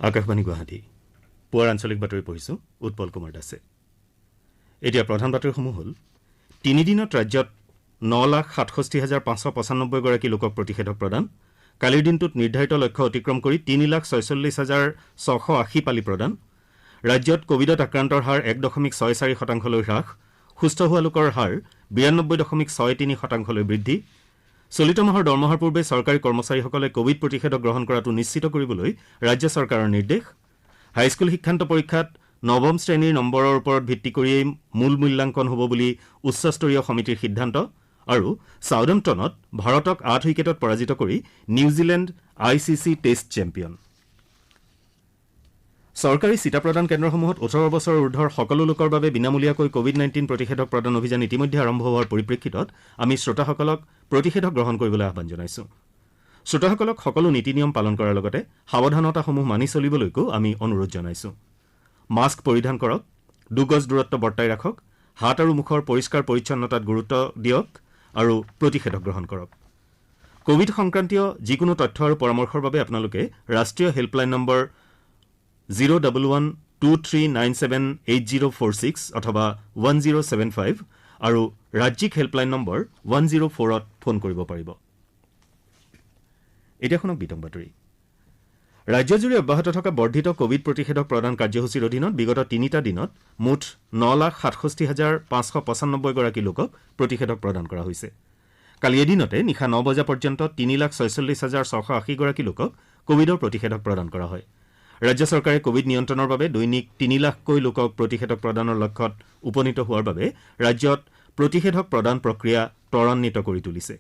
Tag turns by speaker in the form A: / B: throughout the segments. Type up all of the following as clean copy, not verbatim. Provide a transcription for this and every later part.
A: আকাশবাণী গুৱাহাটী পুৱাৰ আঞ্চলিক বাতৰি পঢ়িছোঁ উৎপল কুমাৰ দাসে। এতিয়া প্ৰধান বাতৰিসমূহ হ'ল 3 দিনত ৰাজ্যত 9,67,595 গৰাকী লোকক প্ৰতিষেধক প্ৰদান। কালিৰ দিনটোত নিৰ্ধাৰিত লক্ষ্য অতিক্ৰম কৰি 3,46,680 পালি প্ৰদান। ৰাজ্যত কোভিডত আক্ৰান্তৰ হাৰ 1.64% হ্ৰাস। সুস্থ হোৱা লোকৰ হাৰ 92.63% বৃদ্ধি। চলিত মাহৰ দৰমহাৰ পূৰ্বে চৰকাৰী কৰ্মচাৰীসকলে কোভিড প্ৰতিষেধক গ্ৰহণ কৰাটো নিশ্চিত কৰিবলৈ ৰাজ্য চৰকাৰৰ নিৰ্দেশ। হাইস্কুল শিক্ষান্ত পৰীক্ষাত নৱম শ্ৰেণীৰ নম্বৰৰ ওপৰত ভিত্তি কৰিয়েই মূল মূল্যাংকন হ'ব বুলি উচ্চস্তৰীয় সমিতিৰ সিদ্ধান্ত। আৰু ছাউদাম্পটনত ভাৰতক 8 উইকেটত পৰাজিত কৰি নিউজিলেণ্ড ICC টেষ্ট চেম্পিয়ন। চৰকাৰী চিটা প্ৰদান কেন্দ্ৰসমূহত 18 বছৰৰ ঊৰ্ধৰ সকলো লোকৰ বাবে বিনামূলীয়াকৈ কোভিড-19 প্ৰতিষেধক প্ৰদান অভিযান ইতিমধ্যে আৰম্ভ হোৱাৰ পৰিপ্ৰেক্ষিতত আমি শ্ৰোতাসকলক প্ৰতিষেধক গ্ৰহণ কৰিবলৈ আহ্বান জনাইছো। শ্ৰোতাসকলক সকলো নীতি নিয়ম পালন কৰাৰ লগতে সাৱধানতাসমূহ মানি চলিবলৈকো আমি অনুৰোধ জনাইছো। মাস্ক পৰিধান কৰক, 2 গজ দূৰত্ব বৰ্তাই ৰাখক, হাত আৰু মুখৰ পৰিষ্কাৰ পৰিচ্ছন্নতাত গুৰুত্ব দিয়ক আৰু প্ৰতিষেধক গ্ৰহণ কৰক। কোভিড সংক্ৰান্তীয় যিকোনো তথ্য আৰু পৰামৰ্শৰ বাবে আপোনালোকে ৰাষ্ট্ৰীয় হেল্পলাইন নম্বৰ 01123978046 অথবা 1075 আৰু ৰাজ্যিক হেল্পলাইন নম্বৰ 104ত ফোন কৰিব পাৰিব। এতিয়া শুনক বিতং বাতৰি। ৰাজ্যজুৰি অব্যাহত থকা বৰ্ধিত কোভিড প্ৰতিষেধক প্ৰদান কাৰ্যসূচীৰ অধীনত বিগত 3টা দিনত মুঠ 9,67,595 গৰাকী লোকক প্ৰতিষেধক প্ৰদান কৰা হৈছে। কালি এদিনতে নিশা 9 বজা পৰ্যন্ত 3,46,680 গৰাকী লোকক কোভিডৰ প্ৰতিষেধক প্ৰদান কৰা হয়। ৰাজ্য চৰকাৰে কোভিড নিয়ন্ত্ৰণৰ বাবে দৈনিক 3 লাখকৈ লোকক প্ৰতিষেধক প্ৰদানৰ লক্ষ্যত উপনীত হোৱাৰ বাবে ৰাজ্যত প্ৰতিষেধক প্ৰদান প্ৰক্ৰিয়া ত্বৰান্বিত কৰি তুলিছে।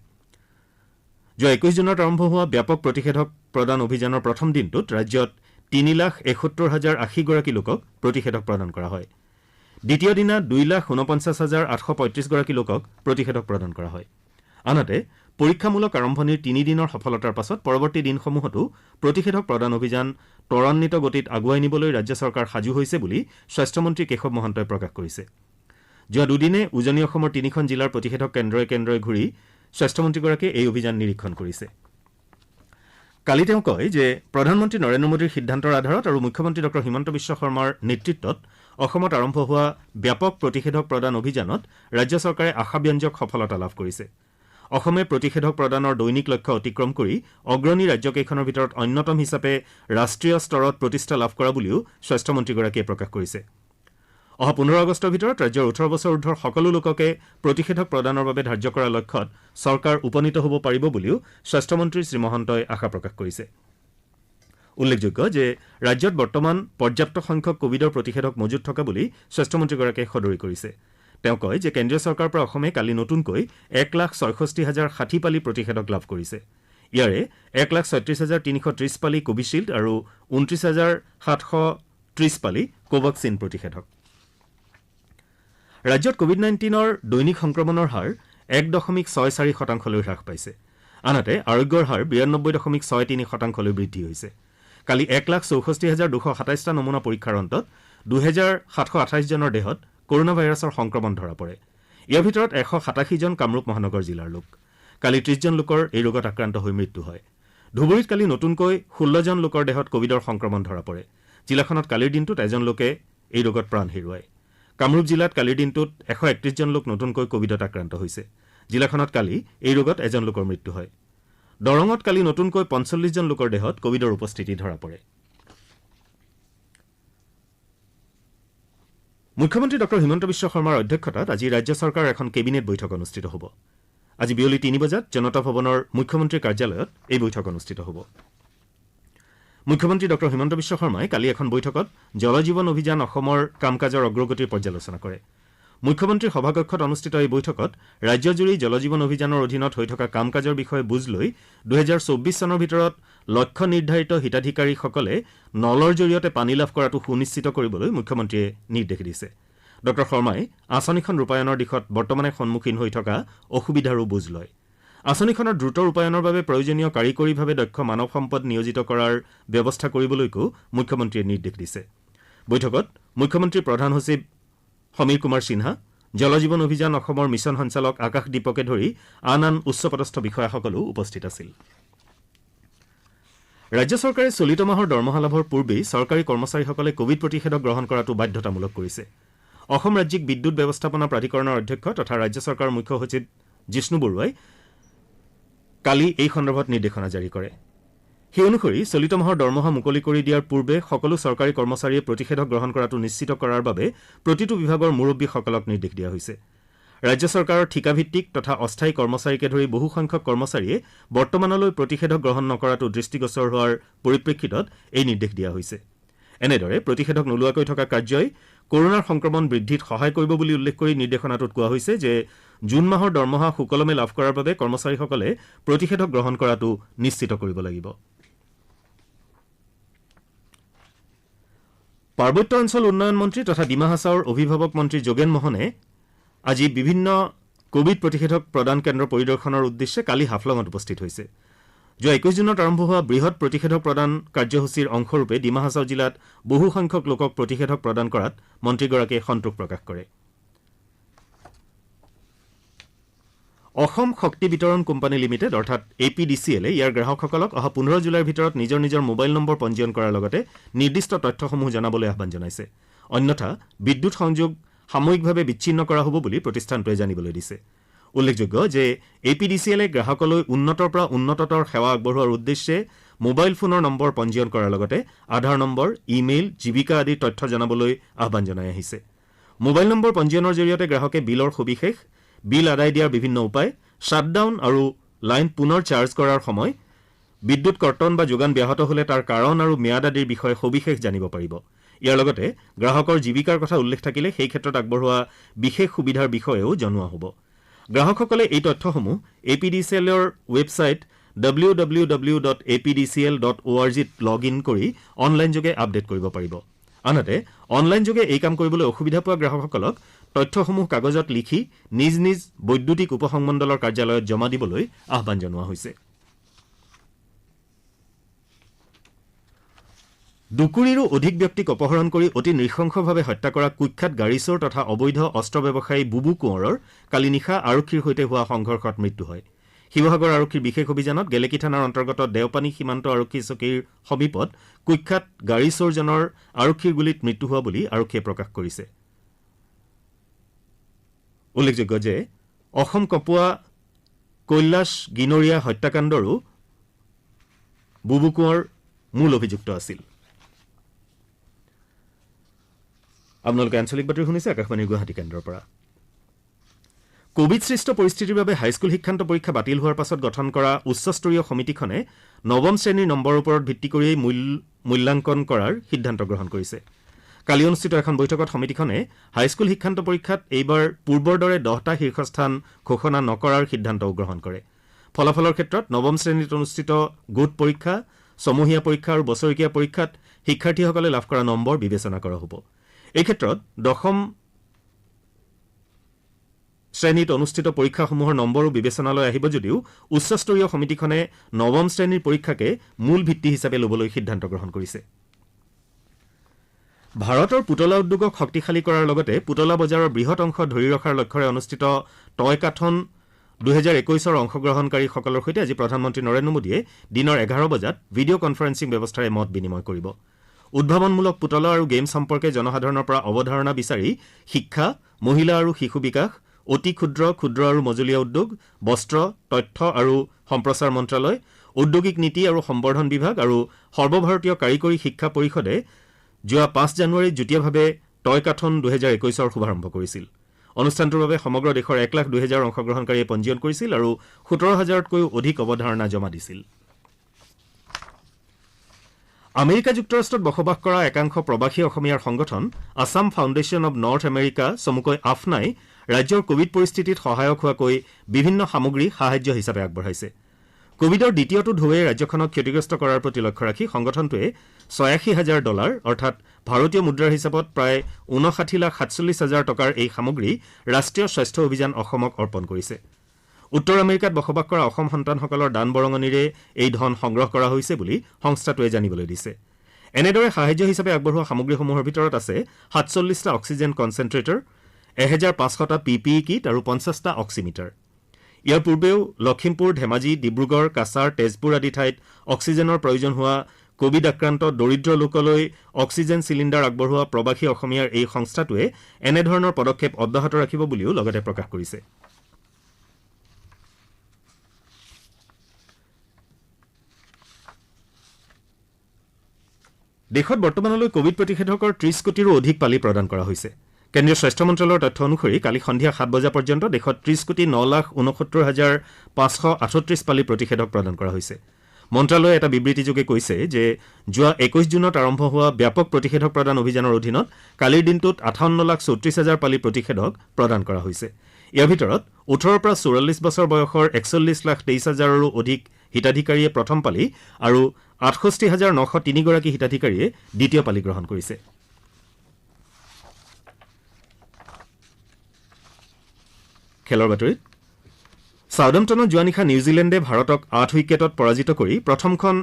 A: যোৱা 21 জুনত আৰম্ভ হোৱা ব্যাপক প্ৰতিষেধক প্ৰদান অভিযানৰ প্ৰথম দিনটোত ৰাজ্যত 3,71,080 গৰাকী লোকক প্ৰতিষেধক প্ৰদান কৰা হয়। দ্বিতীয় দিনা 2,49,835 গৰাকী লোকক প্ৰতিষেধক প্ৰদান কৰা হয়। আনহাতে পৰীক্ষামূলক আৰম্ভণিৰ 3 দিনৰ সফলতাৰ পাছত পৰৱৰ্তী দিনসমূহতো প্ৰতিষেধক প্ৰদান অভিযান ত্বৰান্বিত গতিত আগুৱাই নিবলৈ ৰাজ্য চৰকাৰ সাজু হৈছে বুলি স্বাস্থ্যমন্ত্ৰী কেশৱ মহন্তই প্ৰকাশ কৰিছে। যোৱা দুদিনে উজনি অসমৰ 3খন জিলাৰ প্ৰতিষেধক কেন্দ্ৰই কেন্দ্ৰই ঘূৰি স্বাস্থ্যমন্ত্ৰীগৰাকীয়ে এই অভিযান নিৰীক্ষণ কৰিছে। কালি তেওঁ কয় যে প্ৰধানমন্ত্ৰী নৰেন্দ্ৰ মোদীৰ সিদ্ধান্তৰ আধাৰত আৰু মুখ্যমন্ত্ৰী ডঃ হিমন্ত বিশ্ব শৰ্মাৰ নেতৃত্বত অসমত আৰম্ভ হোৱা ব্যাপক প্ৰতিষেধক প্ৰদান অভিযানত ৰাজ্য চৰকাৰে আশাব্যঞ্জক সফলতা লাভ কৰিছে। অসমে প্ৰতিষেধক প্ৰদানৰ দৈনিক লক্ষ্য অতিক্ৰম কৰি অগ্ৰণী ৰাজ্যকেইখনৰ ভিতৰত অন্যতম হিচাপে ৰাষ্ট্ৰীয় স্তৰত প্ৰতিষ্ঠা লাভ কৰা বুলিও স্বাস্থ্যমন্ত্ৰীগৰাকীয়ে প্ৰকাশ কৰিছে। অহা 15 আগষ্টৰ ভিতৰত ৰাজ্যৰ 18 বছৰ ঊৰ্ধৰ সকলো লোককে প্ৰতিষেধক প্ৰদানৰ বাবে ধাৰ্য কৰা লক্ষ্যত চৰকাৰ উপনীত হ'ব পাৰিব বুলিও স্বাস্থ্যমন্ত্ৰী শ্ৰী মহন্তই আশা প্ৰকাশ কৰিছে। উল্লেখযোগ্য যে ৰাজ্যত বৰ্তমান পৰ্যাপ্ত সংখ্যক কোভিডৰ প্ৰতিষেধক মজুত থকা বুলি স্বাস্থ্যমন্ত্ৰীগৰাকীয়ে সদৰি কৰিছে। তেওঁ কয় যে কেন্দ্ৰীয় চৰকাৰৰ পৰা অসমে কালি নতুনকৈ 1,66,060 পালি প্ৰতিষেধক লাভ কৰিছে। ইয়াৰে 1,36,330 পালি কোভিশ্বিল্ড আৰু 29,730 পালি কোভাক্সিন প্ৰতিষেধক। ৰাজ্যত কোভিড-19ৰ দৈনিক সংক্ৰমণৰ হাৰ 1.64% হ্ৰাস পাইছে। আনহাতে আৰোগ্যৰ হাৰ 92.63% বৃদ্ধি হৈছে। কালি 1,64,227টা নমুনা পৰীক্ষাৰ অন্তত 2,728 জনৰ দেহত কৰোনা ভাইৰাছৰ সংক্ৰমণ ধৰা পৰে। ইয়াৰ ভিতৰত 187 জন কামৰূপ মহানগৰ জিলাৰ লোক। কালি 30 জন লোকৰ এই ৰোগত আক্ৰান্ত হৈ মৃত্যু হয়। ধুবুৰীত কালি নতুনকৈ 16 জন লোকৰ দেহত কোভিডৰ সংক্ৰমণ ধৰা পৰে। জিলাখনত কালিৰ দিনটোত এজন লোকে এই ৰোগত প্ৰাণ হেৰুৱায়। কামৰূপ জিলাত কালিৰ দিনটোত 131 জন লোক নতুনকৈ কোভিডত আক্ৰান্ত হৈছে। জিলাখনত কালি এই ৰোগত এজন লোকৰ মৃত্যু হয়। দৰঙত কালি নতুনকৈ 45 জন লোকৰ দেহত কোভিডৰ উপস্থিতি ধৰা পৰে। মুখ্যমন্ত্ৰী ডঃ হিমন্ত বিশ্ব শৰ্মাৰ অধ্যক্ষতাত আজি ৰাজ্য চৰকাৰৰ এখন কেবিনেট বৈঠক অনুষ্ঠিত হ'ব। আজি বিয়লি 3 বজাত জনতা ভৱনৰ মুখ্যমন্ত্ৰীৰ কাৰ্যালয়ত এই বৈঠক অনুষ্ঠিত হ'ব। মুখ্যমন্ত্ৰী ডঃ হিমন্ত বিশ্ব শৰ্মাই কালি এখন বৈঠকত জল জীৱন অভিযান অসমৰ কাম কাজৰ অগ্ৰগতিৰ পৰ্যালোচনা কৰে। মুখ্যমন্ত্ৰীৰ সভাকক্ষত অনুষ্ঠিত এই বৈঠকত ৰাজ্যজুৰি জল জীৱন অভিযানৰ অধীনত হৈ থকা কাম কাজৰ বিষয়ে বুজ লৈ 2024 চনৰ ভিতৰত লক্ষ্য নিৰ্ধাৰিত হিতাধিকাৰীসকলে নলৰ জৰিয়তে পানী লাভ কৰাটো সুনিশ্চিত কৰিবলৈ মুখ্যমন্ত্ৰীয়ে নিৰ্দেশ দিছে। ডঃ শৰ্মাই আঁচনিখন ৰূপায়ণৰ দিশত বৰ্তমানে সন্মুখীন হৈ থকা অসুবিধাৰো বুজ লয়। আঁচনিখনৰ দ্ৰুত ৰূপায়ণৰ বাবে প্ৰয়োজনীয় কাৰিকৰীভাৱে দক্ষ মানৱ সম্পদ নিয়োজিত কৰাৰ ব্যৱস্থা কৰিবলৈকো মুখ্যমন্ত্ৰীয়ে নিৰ্দেশ দিছে। বৈঠকত মুখ্যমন্ত্ৰীৰ প্ৰধান সচিব সমীৰ কুমাৰ সিনহা, জল জীৱন অভিযান অসমৰ মিছন সঞ্চালক আকাশ দীপকে ধৰি আন উচ্চপদস্থ বিষয়াসকলো উপস্থিত আছিল। ৰাজ্য চৰকাৰে চলিত মাহৰ দৰমহা লাভৰ পূৰ্বেই চৰকাৰী কৰ্মচাৰীসকলে কোভিড প্ৰতিষেধক গ্ৰহণ কৰাটো বাধ্যতামূলক কৰিছে। অসম ৰাজ্যিক বিদ্যুৎ ব্যৱস্থাপনা প্ৰাধিকৰণৰ অধ্যক্ষ তথা ৰাজ্য চৰকাৰৰ মুখ্য সচিব জিষ্ণু বৰুৱাই কালি এই সন্দৰ্ভত নিৰ্দেশনা জাৰি কৰে। সেই অনুসৰি চলিত মাহৰ দৰমহা মুকলি কৰি দিয়াৰ পূৰ্বে সকলো চৰকাৰী কৰ্মচাৰীয়ে প্ৰতিষেধক গ্ৰহণ কৰাটো নিশ্চিত কৰাৰ বাবে প্ৰতিটো বিভাগৰ মুৰব্বীসকলক নিৰ্দেশ দিয়া হৈছে। ৰাজ্য চৰকাৰৰ ঠিকাভিত্তিক তথা অস্থায়ী কৰ্মচাৰীকে ধৰি বহুসংখ্যক কৰ্মচাৰীয়ে বৰ্তমানলৈ প্ৰতিষেধক গ্ৰহণ নকৰাটো দৃষ্টিগোচৰ হোৱাৰ পৰিপ্ৰেক্ষিতত এই নিৰ্দেশ দিয়া হৈছে। এনেদৰে প্ৰতিষেধক নোলোৱাকৈ থকা কাৰ্যই কৰোনাৰ সংক্ৰমণ বৃদ্ধিত সহায় কৰিব বুলি উল্লেখ কৰি নিৰ্দেশনাটোত কোৱা হৈছে যে জুন মাহৰ দৰমহা সুকলমে লাভ কৰাৰ বাবে কৰ্মচাৰীসকলে প্ৰতিষেধক গ্ৰহণ কৰাটো নিশ্চিত কৰিব লাগিব। পাৰ্বত্য অঞ্চল উন্নয়ন মন্ত্ৰী তথা ডিমা হাছাওৰ অভিভাৱক মন্ত্ৰী যোগেন মোহনে আজি বিভিন্ন কোভিড প্ৰতিষেধক প্ৰদান কেন্দ্ৰ পৰিদৰ্শনৰ উদ্দেশ্যে কালি হাফলঙত উপস্থিত হৈছে। যোৱা 21 জুনত আৰম্ভ হোৱা বৃহৎ প্ৰতিষেধক প্ৰদান কাৰ্যসূচীৰ অংশৰূপে ডিমা হাছাও জিলাত বহুসংখ্যক লোকক প্ৰতিষেধক প্ৰদান কৰাত মন্ত্ৰীগৰাকীয়ে সন্তোষ প্ৰকাশ কৰে। অসম শক্তি বিতৰণ কোম্পানী লিমিটেড অৰ্থাৎ APDCL ইয়াৰ গ্ৰাহকসকলক অহা 15 জুলাইৰ ভিতৰত নিজৰ নিজৰ মোবাইল নম্বৰ পঞ্জীয়ন কৰাৰ লগতে নিৰ্দিষ্ট তথ্যসমূহ জনাবলৈ আহ্বান জনাইছে। অন্যথা বিদ্যুৎ সংযোগ সাময়িকভাৱে বিচ্ছিন্ন কৰা হ'ব বুলি প্ৰতিষ্ঠানটোৱে জানিবলৈ দিছে। উল্লেখযোগ্য যে APDCLে গ্ৰাহকলৈ উন্নতৰ পৰা উন্নততৰ সেৱা আগবঢ়োৱাৰ উদ্দেশ্যে মোবাইল ফোনৰ নম্বৰ পঞ্জীয়ন কৰাৰ লগতে আধাৰ নম্বৰ, ইমেইল, জীৱিকা আদিৰ তথ্য জনাবলৈ আহ্বান জনাই আহিছে। মোবাইল নম্বৰ পঞ্জীয়নৰ জৰিয়তে গ্ৰাহকে বিলৰ সবিশেষ, বিল আদায় দিয়াৰ বিভিন্ন উপায়, শ্বাটডাউন আৰু লাইন পুনৰ চাৰ্জ কৰাৰ সময়, বিদ্যুৎ কৰ্তন বা যোগান ব্যাহত হ'লে তাৰ কাৰণ আৰু ম্যাদ আদিৰ বিষয়ে সবিশেষ জানিব পাৰিব। ইয়াৰ লগতে গ্ৰাহকৰ জীৱিকাৰ কথা উল্লেখ থাকিলে সেই ক্ষেত্ৰত আগবঢ়োৱা বিশেষ সুবিধাৰ বিষয়েও জনোৱা হ'ব। গ্ৰাহকসকলে এই তথ্যসমূহ APDCLৰ ৱেবছাইট www.apdcl.org-ত লগ ইন কৰি অনলাইনযোগে আপডেট কৰিব পাৰিব। আনহাতে অনলাইনযোগে এই কাম কৰিবলৈ অসুবিধা পোৱা গ্ৰাহকসকলক তথ্যসমূহ কাগজত লিখি নিজ নিজ বৈদ্যুতিক উপসংমণ্ডলৰ কাৰ্যালয়ত জমা দিবলৈ আহ্বান জনোৱা হৈছে। দুকুৰিৰো অধিক ব্যক্তিক অপহৰণ কৰি অতি নৃশংসভাৱে হত্যা কৰা কুখ্যাত গাড়ী চোৰ তথা অবৈধ অস্ত্ৰ ব্যৱসায়ী বুবু কোঁৱৰৰ কালি নিশা আৰক্ষীৰ সৈতে হোৱা সংঘৰ্ষত মৃত্যু হয়। শিৱসাগৰ আৰক্ষীৰ বিশেষ অভিযানত গেলেকী থানাৰ অন্তৰ্গত দেওপানী সীমান্ত আৰক্ষী চকীৰ সমীপত কুখ্যাত গাড়ী চোৰজনৰ আৰক্ষীৰ গুলীত মৃত্যু হোৱা বুলি আৰক্ষীয়ে প্ৰকাশ কৰিছে। উল্লেখযোগ্য যে অসম কপুৱা কৈলাশ গিনৰীয়া হত্যাকাণ্ডৰো বুবু কোঁৱৰ মূল অভিযুক্ত আছিল। আপোনালোকে আঞ্চলিক বাতৰি শুনিছে আকাশবাণীৰ গুৱাহাটী কেন্দ্ৰৰ পৰা। কোভিড সৃষ্ট পৰিস্থিতিৰ বাবে হাইস্কুল শিক্ষান্ত পৰীক্ষা বাতিল হোৱাৰ পাছত গঠন কৰা উচ্চস্তৰীয় সমিতিখনে নৱম শ্ৰেণীৰ নম্বৰৰ ওপৰত ভিত্তি কৰিয়েই মূল্যাংকন কৰাৰ সিদ্ধান্ত গ্ৰহণ কৰিছে। কালি অনুষ্ঠিত এখন বৈঠকত সমিতিখনে হাইস্কুল শিক্ষান্ত পৰীক্ষাত এইবাৰ পূৰ্বৰ দৰে 10টা শীৰ্ষস্থান ঘোষণা নকৰাৰ সিদ্ধান্তও গ্ৰহণ কৰে। ফলাফলৰ ক্ষেত্ৰত নৱম শ্ৰেণীত অনুষ্ঠিত গোট পৰীক্ষা, সমূহীয়া পৰীক্ষা আৰু বছৰেকীয়া পৰীক্ষাত শিক্ষাৰ্থীসকলে লাভ কৰা নম্বৰ বিবেচনা কৰা হ'ব। এই ক্ষেত্ৰত 10ম শ্ৰেণীত অনুষ্ঠিত পৰীক্ষাসমূহৰ নম্বৰো বিবেচনালৈ আহিব যদিও উচ্চস্তৰীয় সমিতিখনে নৱম শ্ৰেণীৰ পৰীক্ষাকে মূল ভিত্তি হিচাপে ল'বলৈ সিদ্ধান্ত গ্ৰহণ কৰিছে। ভাৰতৰ পুতলা উদ্যোগক শক্তিশালী কৰাৰ লগতে পুতলা বজাৰৰ বৃহৎ অংশ ধৰি ৰখাৰ লক্ষ্যৰে অনুষ্ঠিত টয় কাথন 2021ৰ অংশগ্ৰহণকাৰীসকলৰ সৈতে আজি প্ৰধানমন্ত্ৰী নৰেন্দ্ৰ মোদীয়ে দিনৰ 11 বজাত ভিডিঅ' কনফাৰেন্সিং ব্যৱস্থাৰে মত বিনিময় কৰিব। উদ্ভাৱনমূলক পুতলা আৰু গেম সম্পৰ্কে জনসাধাৰণৰ পৰা অৱধাৰণা বিচাৰি শিক্ষা, মহিলা আৰু শিশু বিকাশ, অতি ক্ষুদ্ৰ ক্ষুদ্ৰ আৰু মজলীয়া উদ্যোগ, বস্ত্ৰ, তথ্য আৰু সম্প্ৰচাৰ মন্ত্ৰালয়, ঔদ্যোগিক নীতি আৰু সম্বৰ্ধন বিভাগ আৰু সৰ্বভাৰতীয় কাৰিকৰী শিক্ষা পৰিষদে যোৱা 5 জানুৱাৰীত যুটীয়াভাৱে টয় কাথন 2021ৰ শুভাৰম্ভ কৰিছিল। অনুষ্ঠানটোৰ বাবে সমগ্ৰ দেশৰ 1,02,000 অংশগ্ৰহণকাৰীয়ে পঞ্জীয়ন কৰিছিল আৰু 17,000তকৈও অধিক অৱধাৰণা জমা দিছিল। আমেৰিকা যুক্তৰাষ্ট্ৰত বসবাস কৰা একাংশ প্ৰৱাসী অসমীয়াৰ সংগঠন Assam foundation of north America চমুকৈ আফনাই ৰাজ্যৰ কোভিড পৰিস্থিতিত সহায়ক হোৱাকৈ বিভিন্ন সামগ্ৰী সাহায্য হিচাপে আগবঢ়াইছে। কোভিডৰ দ্বিতীয়টো ঢৌৱে ৰাজ্যখনক ক্ষতিগ্ৰস্ত কৰাৰ প্ৰতি লক্ষ্য ৰাখি সংগঠনটোৱে $86,000 অৰ্থাৎ ভাৰতীয় মুদ্ৰাৰ হিচাপত প্ৰায় 59,47,000 টকাৰ এই সামগ্ৰী ৰাষ্ট্ৰীয় স্বাস্থ্য অভিযান অসমক অৰ্পণ কৰিছে। উত্তৰ আমেৰিকাত বসবাস কৰা অসম সন্তানসকলৰ দান বৰঙণিৰে এই ধন সংগ্ৰহ কৰা হৈছে বুলি সংস্থাটোৱে জানিবলৈ দিছে। এনেদৰে সাহায্য হিচাপে আগবঢ়োৱা সামগ্ৰীসমূহৰ ভিতৰত আছে 47টা অক্সিজেন কনচেণ্ট্ৰেটৰ, 1,500টা PPE কিট আৰু 50টা অক্সিমিটাৰ। ইয়াৰ পূৰ্বেও লখিমপুৰ, ধেমাজি, ডিব্ৰুগড়, কাছাৰ, তেজপুৰ আদি ঠাইত অক্সিজেনৰ প্ৰয়োজন হোৱা কোভিড আক্ৰান্ত দৰিদ্ৰ লোকলৈ অক্সিজেন চিলিণ্ডাৰ আগবঢ়োৱা প্ৰৱাসী অসমীয়াৰ এই সংস্থাটোৱে এনেধৰণৰ পদক্ষেপ অব্যাহত ৰাখিব বুলিও লগতে প্ৰকাশ কৰিছে। দেশত বৰ্তমানলৈ কোভিড প্ৰতিষেধকৰ 30 কোটিৰো অধিক পালি প্ৰদান কৰা হৈছে। কেন্দ্ৰীয় স্বাস্থ্য মন্ত্ৰালয়ৰ তথ্য অনুসৰি কালি সন্ধিয়া 7 বজা পৰ্যন্ত দেশত 30,09,69,538 পালি প্ৰতিষেধক প্ৰদান কৰা হৈছে। মন্ত্ৰালয়ে এটা বিবৃতিযোগে কৈছে যে যোৱা 21 জুনত আৰম্ভ হোৱা ব্যাপক প্ৰতিষেধক প্ৰদান অভিযানৰ অধীনত কালিৰ দিনটোত 58,34,000 পালি প্ৰতিষেধক প্ৰদান কৰা হৈছে। ইয়াৰ ভিতৰত 18 পৰা 44 বছৰ বয়সৰ 41,23,000ৰো অধিক হিতাধিকাৰীয়ে প্ৰথম পালি আৰু 68,903 গৰাকী হিতাধিকাৰীয়ে দ্বিতীয় পালি গ্ৰহণ কৰিছে। খেলৰ বাতৰিত সাউদাম্পটনত যোৱা নিশা নিউজিলেণ্ডে ভাৰতক 8 উইকেটত পৰাজিত কৰি প্ৰথমখন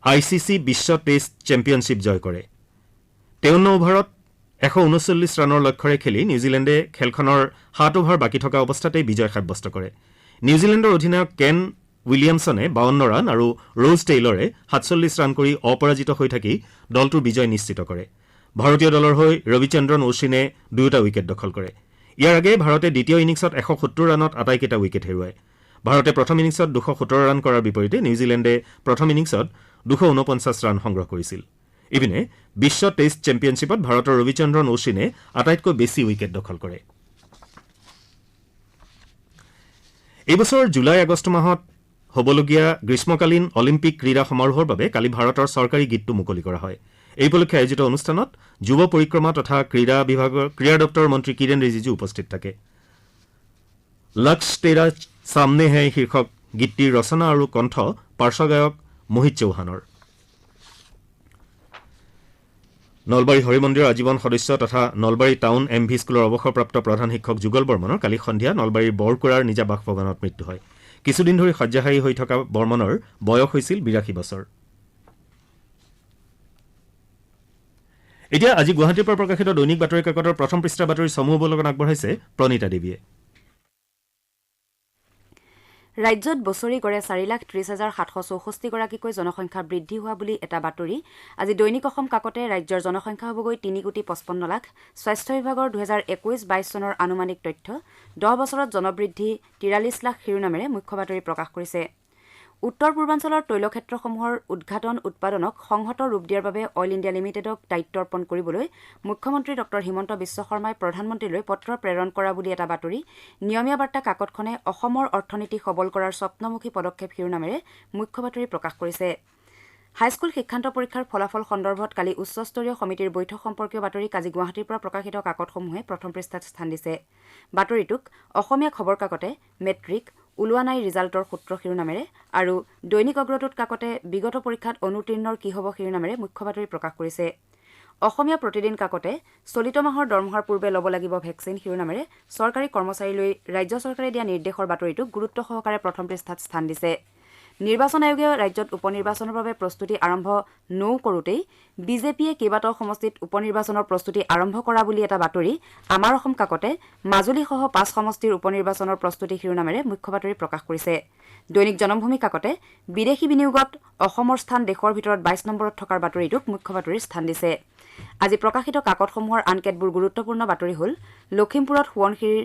A: ICC বিশ্ব টেষ্ট চেম্পিয়নশ্বিপ জয় কৰে। 53 অভাৰত 139 ৰানৰ লক্ষ্যৰে খেলি নিউজিলেণ্ডে খেলখনৰ 7 অভাৰ বাকী থকা অৱস্থাতেই বিজয় সাব্যস্ত কৰে। নিউজিলেণ্ডৰ অধিনায়ক কেন উইলিয়ামছনে 52 ৰান আৰু ৰোজ টেইলৰে 47 ৰান কৰি অপৰাজিত হৈ থাকি দলটোৰ বিজয় নিশ্চিত কৰে। ভাৰতীয় দলৰ হৈ ৰবিচন্দ্ৰন অশ্বিনে 2টা উইকেট দখল কৰে। ইয়াৰ আগেয়ে ভাৰতে দ্বিতীয় ইনিংছত 170 ৰানত আটাইকেইটা উইকেট হেৰুৱায়। ভাৰতে প্ৰথম ইনিংছত 217 ৰান কৰাৰ বিপৰীতে নিউজিলেণ্ডে প্ৰথম ইনিংছত 249 ৰান সংগ্ৰহ কৰিছিল। ইপিনে বিশ্ব টেষ্ট চেম্পিয়নশ্বিপত ভাৰতৰ ৰবিচন্দ্ৰন অশ্বিনে আটাইতকৈ বেছি উইকেট দখল কৰে। এই বছৰ জুলাই-আগষ্ট মাহত হ'বলগীয়া গ্ৰীষ্মকালীন অলিম্পিক ক্ৰীড়া সমাৰোহৰ বাবে কালি ভাৰতৰ চৰকাৰী গীতটো মুকলি কৰা হয়। এই উপলক্ষে আয়োজিত অনুষ্ঠানত যুৱ পৰিক্ৰমা তথা ক্ৰীড়া দপ্তৰৰ মন্ত্ৰী কিৰেণ ৰিজিজু উপস্থিত থাকে। লক্ষ্য তেৰা সামনে হে শীৰ্ষক গীতটিৰ ৰচনা আৰু কণ্ঠ পাৰ্শ্বগায়ক মোহিত চৌহানৰ। নলবাৰী হৰিমন্দিৰৰ আজীৱন সদস্য তথা নলবাৰী টাউন MV স্কুলৰ অৱসৰপ্ৰাপ্ত প্ৰধান শিক্ষক যুগল বৰ্মনৰ কালি সন্ধিয়া নলবাৰীৰ বৰকুৰাৰ নিজা বাসভৱনত মৃত্যু হয়। কিছুদিন ধৰি শয্যাশায়ী হৈ থকা বৰ্মনৰ বয়স হৈছিল 82 বছৰ। এতিয়া আজি গুৱাহাটীৰ পৰা প্ৰকাশিত দৈনিক বাতৰি কাকতৰ প্ৰথম পৃষ্ঠাৰ বাতৰি সমূহ অৱলোকন আগবঢ়াইছে প্ৰণীতা দেৱীয়ে।
B: ৰাজ্যত বছৰি গড়ে 4,30,764 গৰাকীকৈ জনসংখ্যা বৃদ্ধি হোৱা বুলি এটা বাতৰি আজি দৈনিক অসম কাকতে ৰাজ্যৰ জনসংখ্যা হ'বগৈ 3,55 লাখ। স্বাস্থ্য বিভাগৰ 2021-22 চনৰ আনুমানিক তথ্য 10 বছৰত জনবৃদ্ধি 43 লাখ শিৰোনামেৰে মুখ্য বাতৰি প্ৰকাশ কৰিছে। উত্তৰ পূৰ্বাঞ্চলৰ তৈলক্ষেত্ৰসমূহৰ উদ্ঘাটন উৎপাদনক সংহত ৰূপ দিয়াৰ বাবে অইল ইণ্ডিয়া লিমিটেডক দায়িত্ব অৰ্পণ কৰিবলৈ মুখ্যমন্ত্ৰী ডঃ হিমন্ত বিশ্ব শৰ্মাই প্ৰধানমন্ত্ৰীলৈ পত্ৰ প্ৰেৰণ কৰা বুলি এটা বাতৰি নিয়মীয়া বাৰ্তা কাকতখনে অসমৰ অৰ্থনীতি সবল কৰাৰ স্বপ্নমুখী পদক্ষেপ শিৰোনামেৰে মুখ্য বাতৰি প্ৰকাশ কৰিছে। হাইস্কুল শিক্ষান্ত পৰীক্ষাৰ ফলাফল সন্দৰ্ভত কালি উচ্চস্তৰীয় সমিতিৰ বৈঠক সম্পৰ্কীয় বাতৰি আজি গুৱাহাটীৰ পৰা প্ৰকাশিত কাকতসমূহে প্ৰথম পৃষ্ঠাত স্থান দিছে। বাতৰিটোক অসমীয়া খবৰ কাকতে মেট্ৰিক ওলোৱা নাই ৰিজাল্টৰ সূত্ৰ শিৰোনামেৰে আৰু দৈনিক অগ্ৰদূত কাকতে বিগত পৰীক্ষাত অনুতীৰ্ণৰ কি হ'ব শিৰোনামেৰে মুখ্য বাতৰি প্ৰকাশ কৰিছে। অসমীয়া প্ৰতিদিন কাকতে চলিত মাহৰ দৰমহাৰ পূৰ্বে ল'ব লাগিব ভেকচিন শিৰোনামেৰে চৰকাৰী কৰ্মচাৰীলৈ ৰাজ্য চৰকাৰে দিয়া নিৰ্দেশৰ বাতৰিটোক গুৰুত্ব সহকাৰে প্ৰথম পৃষ্ঠাত স্থান দিছে। নিৰ্বাচন আয়োগে ৰাজ্যত উপনিৰ্বাচনৰ বাবে প্ৰস্তুতি আৰম্ভ কৰোঁতেই বিজেপিয়ে কেইবাটাও সমষ্টিত উপনিৰ্বাচনৰ প্ৰস্তুতি আৰম্ভ কৰা বুলি এটা বাতৰি আমাৰ অসম কাকতে মাজুলীসহ 5 সমষ্টিৰ উপনিৰ্বাচনৰ প্ৰস্তুতি শিৰোনামেৰে মুখ্য বাতৰি প্ৰকাশ কৰিছে। দৈনিক জনমভূমি কাকতে বিদেশী বিনিয়োগত অসমৰ স্থান দেশৰ ভিতৰত 22 নম্বৰত থকাৰ বাতৰিটোক মুখ্য বাতৰিৰ স্থান দিছে। আজি প্ৰকাশিত কাকতসমূহৰ আন কেতবোৰ গুৰুত্বপূৰ্ণ বাতৰি হ'ল লখিমপুৰত সোৱণশিৰিৰ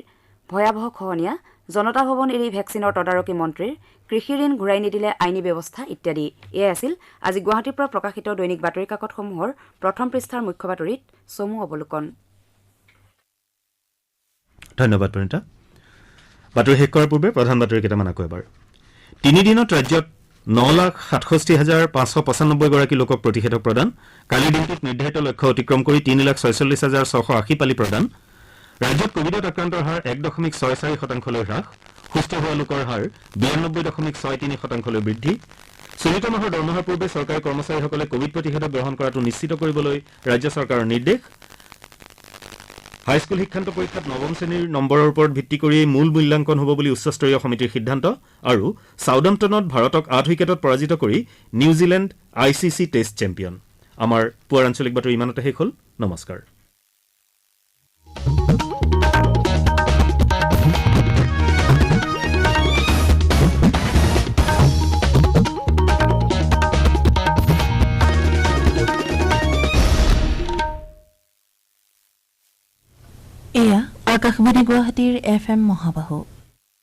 B: ভয়াৱহ খহনীয়া, জনতা ভৱন এৰি ভেকচিনৰ তদাৰকী মন্ত্ৰীৰ, কৃষি ঋণ ঘূৰাই নিদিলে আইনী ব্যৱস্থা ইত্যাদি। এয়াই আছিল আজি গুৱাহাটীৰ পৰা প্ৰকাশিত দৈনিক বাতৰি কাকতসমূহৰ প্ৰথম পৃষ্ঠাৰ মুখ্য বাতৰিত চমু অৱলোকন।
A: ধন্যবাদ প্ৰণীতা। বাতৰি শেষ কৰাৰ পূৰ্বে প্ৰধান বাতৰি কেইটামান আকৌ এবাৰ। 3 দিনত ৰাজ্যত 9,67,595 গৰাকী লোকক প্ৰতিষেধক প্ৰদান। কালিৰ দিনটোত নিৰ্ধাৰিত লক্ষ্য অতিক্ৰম কৰি 3,46,680 পালি প্ৰদান। ৰাজ্যত কোভিডত আক্ৰান্তৰ হাৰ 1.64% হ্ৰাস। সুস্থ হোৱা লোকৰ হাৰ 92.63% বৃদ্ধি। চলিত মাহৰ দৰমহাৰ পূৰ্বে চৰকাৰী কৰ্মচাৰীসকলে কোভিড প্ৰতিষেধক গ্ৰহণ কৰাটো নিশ্চিত কৰিবলৈ ৰাজ্য চৰকাৰৰ নিৰ্দেশ। হাইস্কুল শিক্ষান্ত পৰীক্ষাত 9ম শ্ৰেণীৰ নম্বৰৰ ওপৰত ভিত্তি কৰি মূল মূল্যাংকন হ'ব বুলি উচ্চস্তৰীয় সমিতিৰ সিদ্ধান্ত। আৰু সাউদাম্পটনত ভাৰতক 8 উইকেটত পৰাজিত কৰি নিউজিলেণ্ড ICC টেষ্ট চেম্পিয়ন। আমাৰ পুৱাৰ আঞ্চলিক বাতৰি ইমানতে শেষ হ'ল। নমস্কাৰ।
C: আকাশবাণী গুৱাহাটীৰ FM মহাবাহু